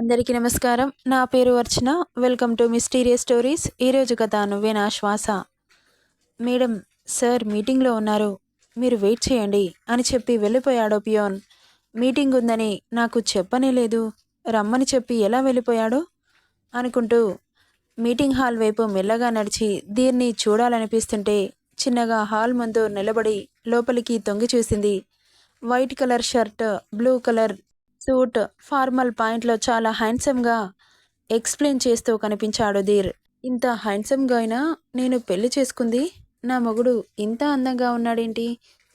అందరికీ నమస్కారం. నా పేరు Archana. Welcome to mysterious stories. ఈరోజు కథ నువ్వే నా శ్వాస. మేడం, సార్ మీటింగ్లో ఉన్నారు. మీరు వెయిట్ చేయండి అని చెప్పి వెళ్ళిపోయాడో పియోన్. మీటింగ్ ఉందని నాకు చెప్పనే లేదు. రమ్మని చెప్పి ఎలా వెళ్ళిపోయాడో అనుకుంటూ మీటింగ్ హాల్ వైపు మెల్లగా నడిచి దీన్ని చూడాలనిపిస్తుంటే చిన్నగా హాల్ ముందు నిలబడి లోపలికి తొంగి చూసింది. White colour shirt, blue colour suit, formal పాయింట్లో చాలా హ్యాండ్సమ్గా ఎక్స్ప్లెయిన్ చేస్తూ కనిపించాడు ధీర్. ఇంత హ్యాండ్సమ్గా అయినా నేను పెళ్లి చేసుకుంది, నా మొగుడు ఇంత అందంగా ఉన్నాడేంటి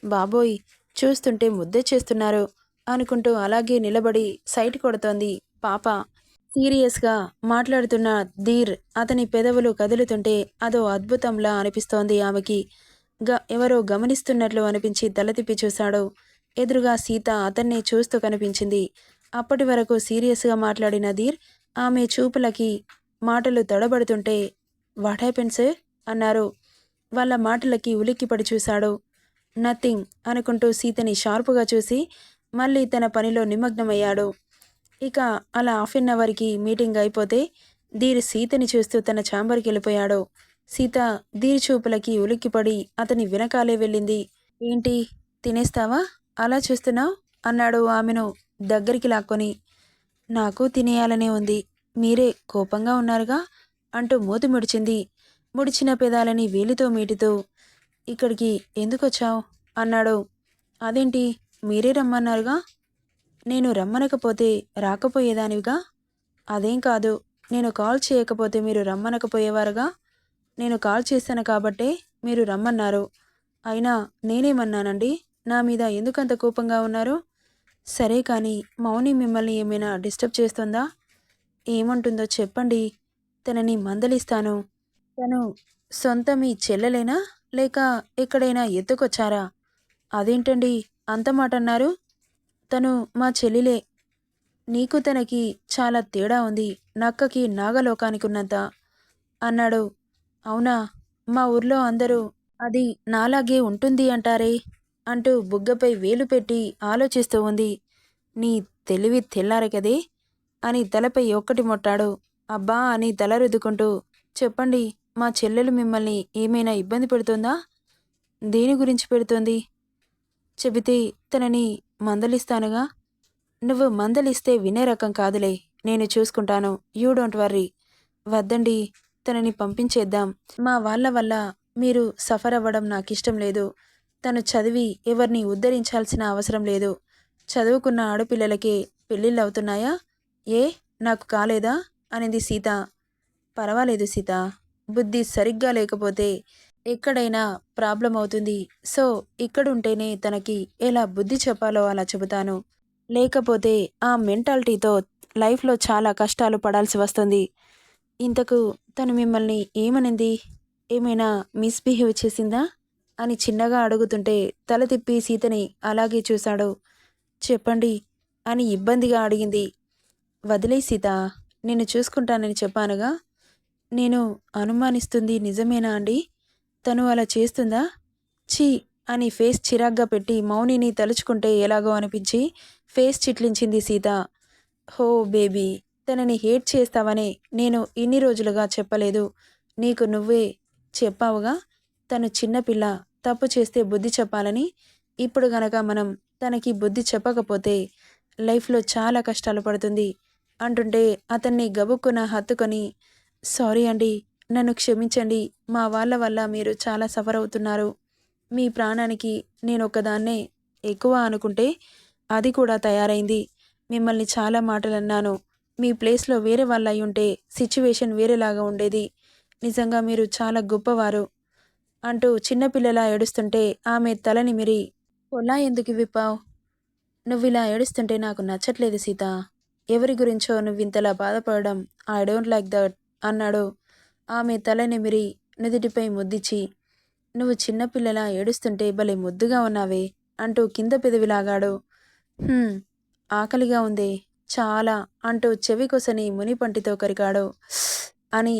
బాబోయ్, చూస్తుంటే ముద్దే చేస్తున్నారు అనుకుంటూ అలాగే నిలబడి సైట్ కొడుతోంది పాప. సీరియస్గా మాట్లాడుతున్న ధీర్ అతని పెదవులు కదులుతుంటే అదో అద్భుతంలా అనిపిస్తోంది ఆమెకి. ఎవరో గమనిస్తున్నట్లు అనిపించి తల తిప్పి చూశాడు. ఎదురుగా సీత అతన్నే చూస్తూ కనిపించింది. అప్పటి వరకు సీరియస్గా మాట్లాడిన ధీర్ ఆమె చూపులకి మాటలు తడబడుతుంటే వాట్ హ్యాపెన్ సార్ అన్నారు. వాళ్ళ మాటలకి ఉలిక్కిపడి చూశాడు. నథింగ్ అనుకుంటూ సీతని షార్పుగా చూసి మళ్ళీ తన పనిలో నిమగ్నమయ్యాడు. ఇక అలా హాఫ్-అన్-అవర్కి మీటింగ్ అయిపోతే ధీర్ సీతని చూస్తూ తన ఛాంబర్కి వెళ్ళిపోయాడు. సీత ధీర్ చూపులకి ఉలిక్కిపడి అతని వెనకాలే వెళ్ళింది. ఏంటి, తినేస్తావా, అలా చూస్తున్నావు అన్నాడు ఆమెను దగ్గరికి లాక్కొని. నాకు తినేయాలనే ఉంది, మీరే కోపంగా ఉన్నారుగా అంటూ మూతి ముడిచింది. ముడిచిన పెదాలని వేలితో మీటుతూ ఇక్కడికి ఎందుకొచ్చావు అన్నాడు. అదేంటి, మీరే రమ్మన్నారుగా, నేను రమ్మనకపోతే రాకపోయేదానివిగా. అదేం కాదు, నేను కాల్ చేయకపోతే మీరు రమ్మనకపోయేవారుగా. నేను కాల్ చేశాను కాబట్టే మీరు రమ్మన్నారు. అయినా నేనేమన్నానండి, నా మీద ఎందుకంత కోపంగా ఉన్నారు? సరే కానీ మౌని మిమ్మల్ని ఏమైనా డిస్టర్బ్ చేస్తుందా? ఏమంటుందో చెప్పండి, తనని మందలిస్తాను. తను సొంత మీ చెల్లెలేనా లేక ఎక్కడైనా ఎత్తుకొచ్చారా? అదేంటండి అంత మాట అన్నారు? తను మా చెల్లిలే. నీకు తనకి చాలా తేడా ఉంది, నక్కకి నాగలోకానికి ఉన్నంత అన్నాడు. అవునా, మా ఊర్లో అందరూ అది నాలాగే ఉంటుంది అంటారే అంటూ బుగ్గపై వేలు పెట్టి ఆలోచిస్తూ ఉంది. నీ తెలివి తెల్లారే కదే అని తలపై ఒక్కటి మొట్టాడు. అబ్బా అని తల రుద్దుకుంటూ చెప్పండి, మా చెల్లెలు మిమ్మల్ని ఏమైనా ఇబ్బంది పెడుతుందా? దేని గురించి పెడుతోంది? చెబితే తనని మందలిస్తానుగా. నువ్వు మందలిస్తే వినే రకం కాదులే, నేను చూసుకుంటాను. You don't worry. వద్దండి, తనని పంపించేద్దాం. మా వాళ్ళ వల్ల మీరు సఫర్ అవ్వడం నాకిష్టం లేదు. తను చదివి ఎవరిని ఉద్ధరించాల్సిన అవసరం లేదు. చదువుకున్న ఆడపిల్లలకే పెళ్ళిళ్ళు అవుతున్నాయా? ఏ, నాకు కాలేదా అనింది సీత. పర్వాలేదు సీత, బుద్ధి సరిగ్గా లేకపోతే ఎక్కడైనా ప్రాబ్లం అవుతుంది. సో ఇక్కడుంటేనే తనకి ఎలా బుద్ధి చెప్పాలో అలా చెబుతాను. లేకపోతే ఆ మెంటాలిటీతో లైఫ్లో చాలా కష్టాలు పడాల్సి వస్తుంది. ఇంతకు తను మిమ్మల్ని ఏమనింది? ఏమైనా మిస్బిహేవ్ చేసిందా అని చిన్నగా అడుగుతుంటే తల తిప్పి సీతని అలాగే చూశాడు. చెప్పండి అని ఇబ్బందిగా అడిగింది. వదిలే సీత, నేను చూసుకుంటానని చెప్పానుగా. నేను అనుమానిస్తుంది నిజమేనా అండి? తను అలా చేస్తుందా? ఛీ అని ఫేస్ చిరాగ్గా పెట్టి మౌనిని తలుచుకుంటే ఎలాగో అనిపించి ఫేస్ చిట్లించింది సీత. హో బేబీ, తనని హేట్ చేస్తావనే నేను ఇన్ని రోజులుగా చెప్పలేదు. నీకు నువ్వే చెప్పావుగా, తను చిన్నపిల్ల, తప్పు చేస్తే బుద్ధి చెప్పాలని. ఇప్పుడు గనక మనం తనకి బుద్ధి చెప్పకపోతే లైఫ్లో చాలా కష్టాలు పడుతుంది అంటుంటే అతన్ని గబుక్కున హత్తుకొని సారీ అండి, నన్ను క్షమించండి. మా వాళ్ళ వల్ల మీరు చాలా సఫర్ అవుతున్నారు. మీ ప్రాణానికి నేను ఒకదాన్నే ఎక్కువ అనుకుంటే అది కూడా తయారైంది. మిమ్మల్ని చాలా మాటలు అన్నాను. మీ ప్లేస్లో వేరే వాళ్ళు అయి ఉంటే సిచ్యువేషన్ వేరేలాగా ఉండేది. నిజంగా మీరు చాలా గొప్పవారు అంటూ చిన్నపిల్లలా ఏడుస్తుంటే ఆమె తల నిమిరి పొలా ఎందుకు విప్పావు? నువ్విలా ఏడుస్తుంటే నాకు నచ్చట్లేదు సీత. ఎవరి గురించో నువ్వింతలా బాధపడడం ఐ డోంట్ లైక్ దట్ అన్నాడు. ఆమె తల నిమిరి నుదిటిపై ముద్దిచ్చి నువ్వు చిన్నపిల్లలా ఏడుస్తుంటే భలే ముద్దుగా ఉన్నావే అంటూ కింద పెదవిలాగాడు. ఆకలిగా ఉందే చాలా అంటూ చెవి కొసని మునిపంటితో కరికాడు. అని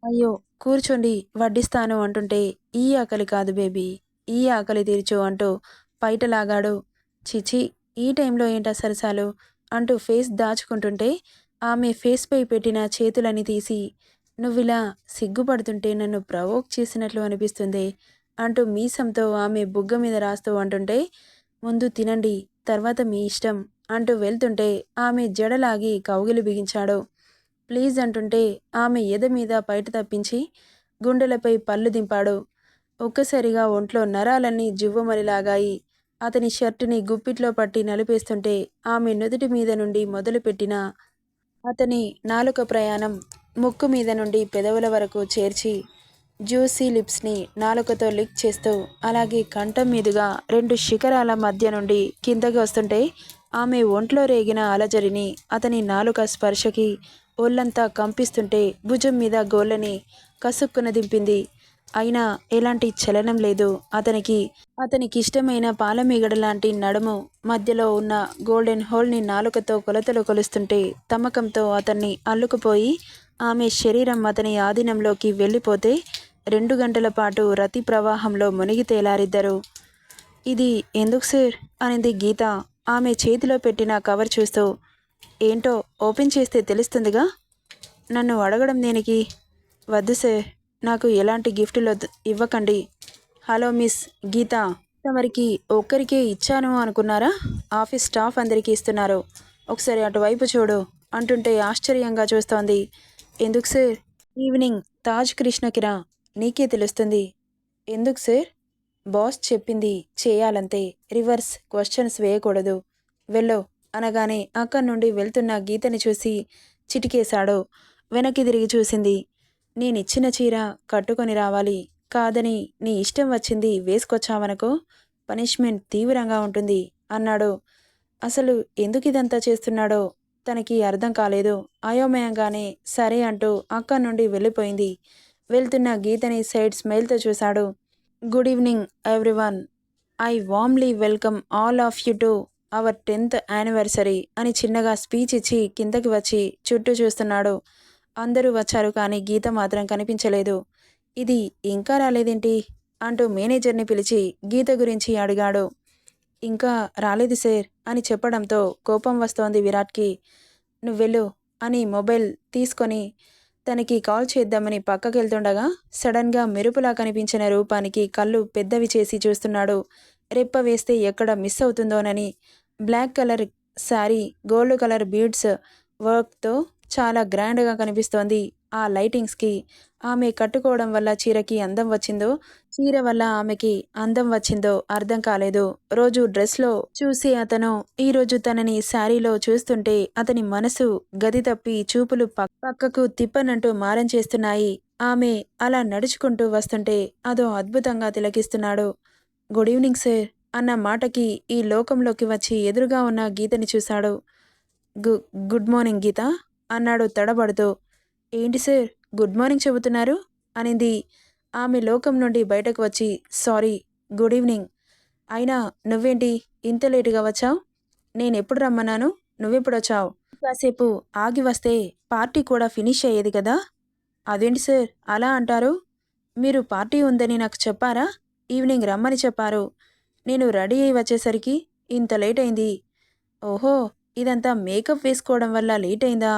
అయ్యో కూర్చోండి వడ్డిస్తాను అంటుంటే ఈ ఆకలి కాదు బేబీ, ఈ ఆకలి తీర్చు అంటూ పైటలాగాడు. చిచి, ఈ టైంలో ఏంటా సరసాలు అంటూ ఫేస్ దాచుకుంటుంటే ఆమె ఫేస్పై పెట్టిన చేతులని తీసి, నువ్విలా సిగ్గుపడుతుంటే నన్ను ప్రవోక్ చేసినట్లు అనిపిస్తుంది అంటూ మీసంతో ఆమె బుగ్గ మీద రాస్తూ అంటుంటే, ముందు తినండి, తర్వాత మీ ఇష్టం అంటూ వెళ్తుంటే ఆమె జడలాగి కౌగిలి బిగించాడు. ప్లీజ్ అంటుంటే ఆమె ఎద మీద పైట తప్పించి గుండెలపై పళ్ళు దింపాడు. ఒక్కసారిగా ఒంట్లో నరాలన్నీ జువ్వమని లాగాయి. అతని షర్టుని గుప్పిట్లో పట్టి నలిపేస్తుంటే ఆమె నుదుటి మీద నుండి మొదలుపెట్టిన అతని నాలుక ప్రయాణం ముక్కు మీద నుండి పెదవుల వరకు చేర్చి జ్యూసీ లిప్స్ని నాలుకతో లిక్ చేస్తూ అలాగే కంఠం మీదుగా రెండు శిఖరాల మధ్య నుండి కిందకి వస్తుంటే ఆమె ఒంట్లో రేగిన అలజడిని అతని నాలుక స్పర్శకి ఒళ్ళంతా కంపిస్తుంటే భుజం మీద గోళ్ళని కసుక్కున దింపింది. అయినా ఎలాంటి చలనం లేదు. అతనికిష్టమైన పాలమీగడ లాంటి నడుము మధ్యలో ఉన్న గోల్డెన్ హోల్ని నాలుకతో కొలతలు కొలుస్తుంటే తమకంతో అతన్ని అల్లుకుపోయి ఆమె శరీరం అతని ఆధీనంలోకి వెళ్ళిపోతే 2 గంటల పాటు రతి ప్రవాహంలో మునిగి తేలారిద్దరు. ఇది ఎందుకు సార్ అనింది గీత ఆమె చేతిలో పెట్టిన కవర్ చూస్తూ. ఏంటో ఓపెన్ చేస్తే తెలుస్తుందిగా. నన్ను అడగడం దేనికి? వద్దు సార్, నాకు ఎలాంటి గిఫ్టులు ఇవ్వకండి. హలో మిస్ గీత, తమరికి ఒక్కరికే ఇచ్చాను అనుకున్నారా? ఆఫీస్ స్టాఫ్ అందరికీ ఇస్తున్నారు. ఒకసారి అటువైపు చూడు అంటుంటే ఆశ్చర్యంగా చూస్తోంది. ఎందుకు సార్? ఈవినింగ్ తాజ్ కృష్ణకి రా, నీకే తెలుస్తుంది. ఎందుకు సార్? బాస్ చెప్పింది చేయాలంతే, రివర్స్ క్వశ్చన్స్ వేయకూడదు. వెళ్ళు అనగానే అక్కడి నుండి వెళ్తున్న గీతని చూసి చిటికేశాడు. వెనక్కి తిరిగి చూసింది. నేనిచ్చిన చీర కట్టుకొని రావాలి, కాదని నీ ఇష్టం వచ్చింది వేసుకొచ్చావనుకో పనిష్మెంట్ తీవ్రంగా ఉంటుంది అన్నాడు. అసలు ఎందుకు ఇదంతా చేస్తున్నాడో తనకి అర్థం కాలేదు. అయోమయంగానే సరే అంటూ అక్కడి నుండి వెళ్ళిపోయింది. వెళ్తున్న గీతని సైడ్ స్మైల్తో చూశాడు. Good evening everyone, I warmly welcome all of you to our 10th anniversary అని చిన్నగా స్పీచ్ ఇచ్చి కిందకి వచ్చి చుట్టూ చూస్తున్నాడు. అందరూ వచ్చారు కానీ గీత మాత్రం కనిపించలేదు. ఇది ఇంకా రాలేదేంటి అంటూ మేనేజర్ని పిలిచి గీత గురించి అడిగాడు. ఇంకా రాలేదు సార్ అని చెప్పడంతో కోపం వస్తోంది విరాట్కి. నువ్వెళ్ళు అని మొబైల్ తీసుకొని తనకి కాల్ చేద్దామని పక్కకెళ్తుండగా సడన్గా మెరుపులా కనిపించిన రూపానికి కళ్ళు పెద్దవి చేసి చూస్తున్నాడు. రెప్ప వేస్తే ఎక్కడ మిస్ అవుతుందోనని. Black colour sari, gold colour beads వర్క్తో చాలా గ్రాండ్గా కనిపిస్తోంది. ఆ లైటింగ్స్కి ఆమె కట్టుకోవడం వల్ల చీరకి అందం వచ్చిందో, చీర వల్ల ఆమెకి అందం వచ్చిందో అర్థం కాలేదు. రోజు డ్రెస్లో చూసి అతను ఈరోజు తనని శారీలో చూస్తుంటే అతని మనసు గది తప్పి చూపులు పక్కకు తిప్పనంటూ మారం చేస్తున్నాయి. ఆమె అలా నడుచుకుంటూ వస్తుంటే అదో అద్భుతంగా తిలకిస్తున్నాడు. గుడ్ ఈవినింగ్ సార్ అన్న మాటకి ఈ లోకంలోకి వచ్చి ఎదురుగా ఉన్న గీతని చూశాడు. గుడ్ మార్నింగ్ గీత అన్నాడు తడబడుతూ. ఏంటి సార్ గుడ్ మార్నింగ్ చెబుతున్నారు అనింది ఆమె లోకం నుండి బయటకు వచ్చి. Sorry, good evening. అయినా నువ్వేంటి ఇంత లేటుగా వచ్చావు? నేనెప్పుడు రమ్మన్నాను, నువ్వెప్పుడొచ్చావు? కాసేపు ఆగి వస్తే పార్టీ కూడా ఫినిష్ అయ్యేది కదా. అదేంటి సార్ అలా అంటారు? మీరు పార్టీ ఉందని నాకు చెప్పారా? ఈవినింగ్ రమ్మని చెప్పారు. నేను రెడీ అయి వచ్చేసరికి ఇంత లేట్ అయింది. ఓహో, ఇదంతా మేకప్ వేసుకోవడం వల్ల లేట్ అయిందా?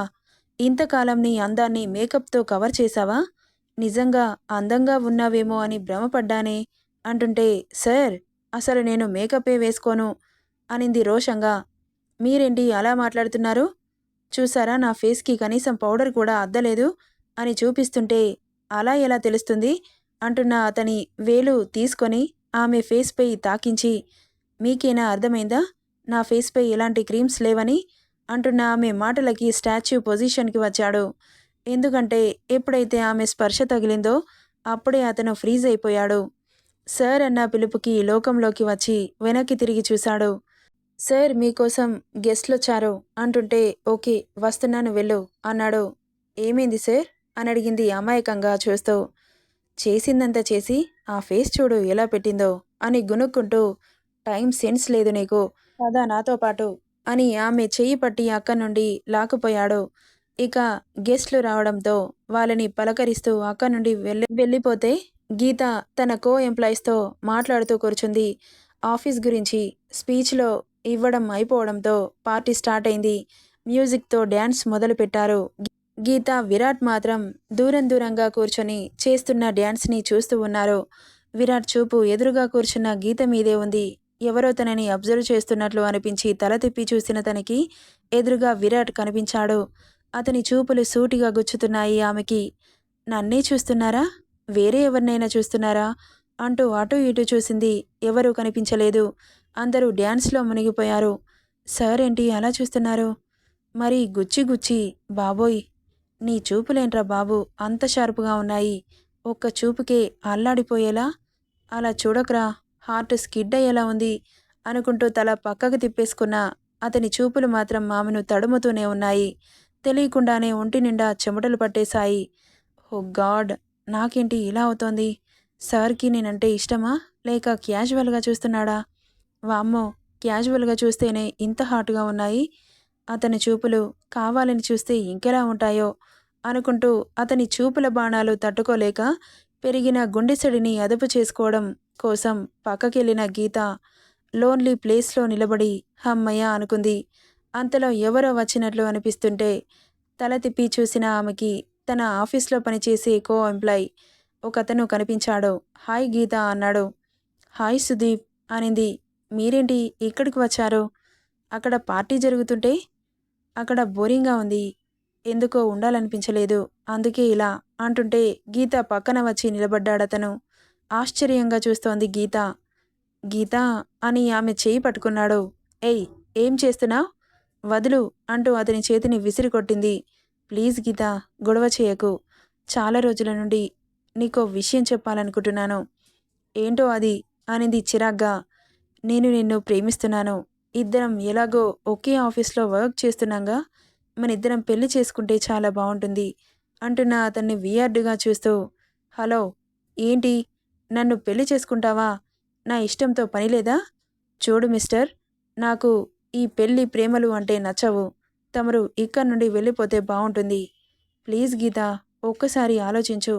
ఇంతకాలం నీ అందాన్ని మేకప్తో కవర్ చేశావా? నిజంగా అందంగా ఉన్నావేమో అని భ్రమపడ్డానే అంటుంటే, సార్ అసలు నేను మేకప్పే వేసుకోను అనింది రోషంగా. మీరేంటి అలా మాట్లాడుతున్నారు? చూసారా నా ఫేస్కి కనీసం పౌడర్ కూడా అద్దలేదు అని చూపిస్తుంటే అలా ఎలా తెలుస్తుంది అంటున్న అతని వేలు తీసుకొని ఆమె ఫేస్పై తాకించి, మీకేనా అర్థమైందా నా ఫేస్పై ఎలాంటి క్రీమ్స్ లేవని అంటున్న ఆమె మాటలకి స్టాచ్యూ పొజిషన్కి వచ్చాడు. ఎందుకంటే ఎప్పుడైతే ఆమె స్పర్శ తగిలిందో అప్పుడే అతను ఫ్రీజ్ అయిపోయాడు. సార్ అన్న పిలుపుకి లోకంలోకి వచ్చి వెనక్కి తిరిగి చూశాడు. సార్ మీకోసం గెస్ట్లొచ్చారు అంటుంటే ఓకే వస్తున్నాను వెళ్ళు అన్నాడు. ఏమైంది సార్ అని అడిగింది అమాయకంగా చూస్తూ. చేసిందంతా చేసి ఆ ఫేస్ చూడు ఎలా పెట్టిందో అని గునుక్కుంటూ, టైం సెన్స్ లేదు నీకు, పద నాతో పాటు అని ఆమె చెయ్యి పట్టి అక్కడి నుండి లాక్కుపోయాడు. ఇక గెస్ట్లు రావడంతో వాళ్ళని పలకరిస్తూ అక్కడి నుండి వెళ్ళిపోతే గీత తన కో ఎంప్లాయీస్తో మాట్లాడుతూ కూర్చుంది. ఆఫీస్ గురించి స్పీచ్లో ఇవ్వడం అయిపోవడంతో పార్టీ స్టార్ట్ అయింది. మ్యూజిక్తో డ్యాన్స్ మొదలుపెట్టారు. గీత, విరాట్ మాత్రం దూరం దూరంగా కూర్చొని చేస్తున్న డ్యాన్స్ని చూస్తూ ఉన్నారు. విరాట్ చూపు ఎదురుగా కూర్చున్న గీత మీదే ఉంది. ఎవరో తనని అబ్జర్వ్ చేస్తున్నట్లు అనిపించి తల తిప్పి చూసిన తనకి ఎదురుగా విరాట్ కనిపించాడు. అతని చూపులు సూటిగా గుచ్చుతున్నాయి ఆమెకి. నన్నే చూస్తున్నారా? వేరే ఎవరినైనా చూస్తున్నారా? అంటూ అటూ ఇటూ చూసింది. ఎవరూ కనిపించలేదు. అందరూ డ్యాన్స్లో మునిగిపోయారు. సార్ ఏంటి అలా చూస్తున్నారు? మరి గుచ్చి గుచ్చి. బాబోయ్, నీ చూపులేంట్రా బాబు అంత షార్పుగా ఉన్నాయి. ఒక్క చూపుకే అల్లాడిపోయేలా. అలా చూడకరా, హార్ట్ స్కిడ్ అయ్యేలా ఉంది అనుకుంటూ తల పక్కకు తిప్పేసుకున్న అతని చూపులు మాత్రం ఆమెను తడుముతూనే ఉన్నాయి. తెలియకుండానే ఒంటి నిండా చెమటలు పట్టేశాయి. ఓ గాడ్, నాకేంటి ఇలా అవుతోంది? సార్కి నేనంటే ఇష్టమా, లేక క్యాజువల్గా చూస్తున్నాడా? వామ్మో, క్యాజువల్గా చూస్తేనే ఇంత హాట్గా ఉన్నాయి. అతని చూపులు కావాలని చూస్తే ఇంకెలా ఉంటాయో అనుకుంటూ అతని చూపుల బాణాలు తట్టుకోలేక పెరిగిన గుండెసడిని అదుపు చేసుకోవడం కోసం పక్కకెళ్ళిన గీత లోన్లీ ప్లేస్లో నిలబడి హమ్మయ్య అనుకుంది. అంతలో ఎవరో వచ్చినట్లు అనిపిస్తుంటే తల తిప్పి చూసిన ఆమెకి తన ఆఫీస్లో పనిచేసే కో ఎంప్లాయ్ ఒకతను కనిపించాడు. హాయ్ గీత అన్నాడు. హాయ్ సుదీప్ అనింది. మీరేంటి ఇక్కడికి వచ్చారు? అక్కడ పార్టీ జరుగుతుంటే అక్కడ బోరింగ్గా ఉంది, ఎందుకో ఉండాలనిపించలేదు, అందుకే ఇలా అంటుంటే గీత పక్కన వచ్చి నిలబడ్డాడతను. ఆశ్చర్యంగా చూస్తోంది గీత. గీత అని ఆమె చేయి పట్టుకున్నాడు. ఏయ్, ఏం చేస్తున్నావ్? వదులు అంటూ అతని చేతిని విసిరి కొట్టింది. ప్లీజ్ గీత, గొడవ చేయకు. చాలా రోజుల నుండి నీకో విషయం చెప్పాలనుకుంటున్నాను. ఏంటో అది అనింది చిరాగ్గా. నేను నిన్ను ప్రేమిస్తున్నాను. ఇద్దరం ఎలాగో ఒకే ఆఫీస్లో వర్క్ చేస్తున్నాగా, మనిద్దరం పెళ్లి చేసుకుంటే చాలా బాగుంటుంది అంటున్న అతన్ని వియార్డ్గా చూస్తూ, హలో, ఏంటి, నన్ను పెళ్లి చేసుకుంటావా? నా ఇష్టంతో పనిలేదా? చూడు మిస్టర్, నాకు ఈ పెళ్లి ప్రేమలు అంటే నచ్చవు. తమరు ఇక్కడి నుండి వెళ్ళిపోతే బాగుంటుంది. ప్లీజ్ గీత, ఒక్కసారి ఆలోచించు.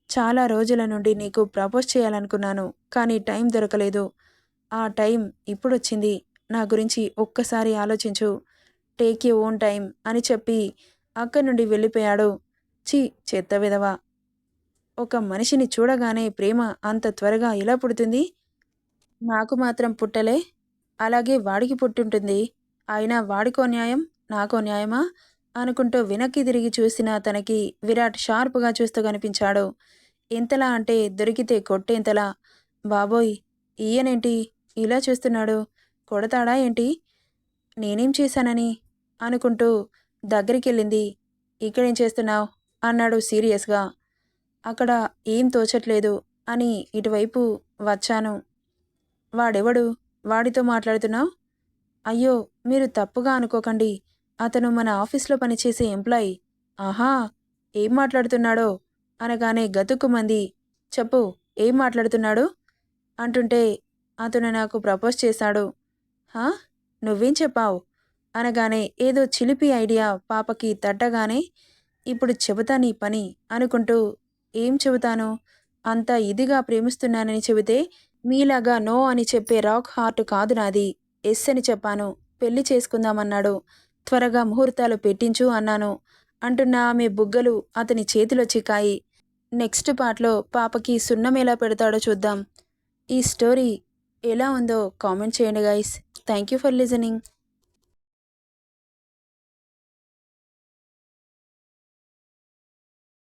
చాలా రోజుల నుండి నీకు ప్రపోజ్ చేయాలనుకున్నాను, కానీ టైం దొరకలేదు. ఆ టైం ఇప్పుడొచ్చింది. నా గురించి ఒక్కసారి ఆలోచించు. టేక్ యూ ఓన్ టైం అని చెప్పి అక్కడి నుండి వెళ్ళిపోయాడు. ఛీ, చెత్త విధవ. ఒక మనిషిని చూడగానే ప్రేమ అంత త్వరగా ఎలా పుడుతుంది? నాకు మాత్రం పుట్టలే, అలాగే వాడికి పుట్టుంటుంది. అయినా వాడికో న్యాయం, నాకో న్యాయమా అనుకుంటూ వెనక్కి తిరిగి చూసిన తనకి విరాట్ షార్ప్గా చూస్తూ కనిపించాడు. ఎంతలా అంటే దొరికితే కొట్టేంతలా. బాబోయ్, ఈయనేంటి ఇలా చూస్తున్నాడు? కొడతాడా ఏంటి? నేనేం చేశానని అనుకుంటూ దగ్గరికెళ్ళింది. ఇక్కడేం చేస్తున్నావు అన్నాడు సీరియస్గా. అక్కడ ఏం తోచట్లేదు అని ఇటువైపు వచ్చాను. వాడెవడు? వాడితో మాట్లాడుతున్నావు? అయ్యో, మీరు తప్పుగా అనుకోకండి. అతను మన ఆఫీస్లో పనిచేసే ఎంప్లాయీ. ఆహా, ఏం మాట్లాడుతున్నాడో అనగానే గతుక్కుమంది. చెప్పు, ఏం మాట్లాడుతున్నాడు అంటుంటే అతను నాకు ప్రపోజ్ చేశాడు. హా, నువ్వేం చెప్పావు అనగానే ఏదో చిలిపి ఐడియా పాపకి తట్టగానే ఇప్పుడు చెబుతా నీ పని అనుకుంటూ, ఏం చెబుతాను? అంత ఇదిగా ప్రేమిస్తున్నానని చెబితే మీలాగా నో అని చెప్పే రాక్ హార్ట్ కాదు నాది. ఎస్ అని చెప్పాను. పెళ్లి చేసుకుందామన్నాడు. త్వరగా ముహూర్తాలు పెట్టించు అన్నాను అంటున్న ఆమె బుగ్గలు అతని చేతిలో చిక్కాయి. నెక్స్ట్ పార్ట్లో పాపకి సున్నం ఎలా పెడతాడో చూద్దాం. ఈ స్టోరీ ఎలా ఉందో కామెంట్ చేయండి guys. Thank you for listening.